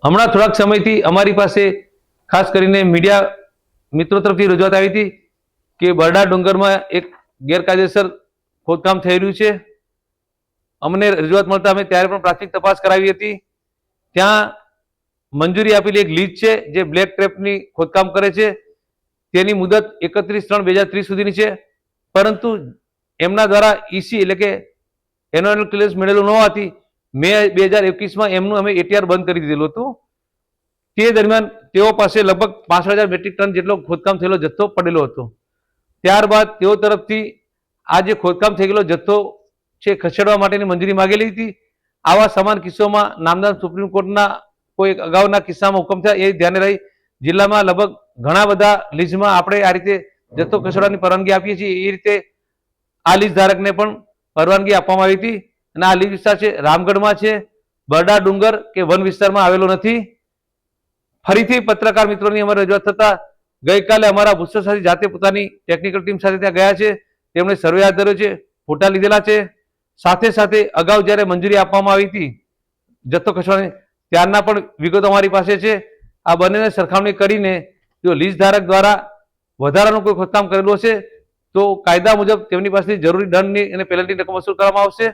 હમણાં થોડાક સમયથી અમારી પાસે ખાસ કરીને મીડિયા મિત્રો તરફથી રજૂઆત આવી હતી કે બરડા ડુંગરમાં એક ગેરકાયદેસર ખોદકામ થઈ રહ્યું છે. અમને રજૂઆત મળતા અમે ત્યારે પણ પ્રાથમિક તપાસ કરાવી હતી. ત્યાં મંજૂરી આપેલી એક લીઝ છે જે બ્લેક ટ્રેપની ખોદકામ કરે છે. તેની મુદત 31/3/2030 સુધીની છે, પરંતુ એમના દ્વારા ઈસી એટલે કે એન્યુઅલ ક્લિયરન્સ મળેલું ન હોવાથી મે 2021માં એમનું અમે એટીઆર બંધ કરી દીધેલું હતું. તે દરમિયાન તેઓ પાસે લગભગ 65,000 મેટ્રિક ટન જેટલો ખોદકામ થયેલો જથ્થો પડેલો હતો. ત્યારબાદ તેઓ તરફથી આ જે ખોદકામ થઈ ગયેલો જથ્થો છે ખસેડવા માટેની મંજૂરી માંગેલી હતી. આવા સમાન કિસ્સામાં નામદાર સુપ્રીમ કોર્ટના કોઈ અગાઉના કિસ્સામાં હુકમ થયા એ ધ્યાને રહી જિલ્લામાં લગભગ ઘણા બધા લીઝમાં આપણે આ રીતે જથ્થો ખસેડવાની પરવાનગી આપીએ છીએ. એ રીતે આ લીઝ ધારકને પણ પરવાનગી આપવામાં આવી હતી. અને આ લીઝ વિસ્તાર છે રામગઢમાં છે, બરડા ડુંગર કે વન વિસ્તારમાં આવેલો નથી. ફરીથી પત્રકાર મિત્રોની અમારી રજૂઆત થતા ગઈકાલે અમારા ભૂસ્તર સાથી જાતે પોતાની ટેકનિકલ ટીમ સાથે ત્યાં ગયા છે. તેમણે સર્વે હાથ ધર્યો છે, ફોટા લીધેલા છે. સાથે સાથે અગાઉ જ્યારે મંજૂરી આપવામાં આવી હતી જથ્થો ખસેડવાની ત્યારના પણ વિગતો અમારી પાસે છે. આ બંનેને સરખામણી કરીને જો લીઝ ધારક દ્વારા વધારાનું કોઈ ખોદકામ કરેલું હશે તો કાયદા મુજબ તેમની પાસેથી જરૂરી દંડની અને પેનલ્ટી રકમ વસૂલ કરવામાં આવશે.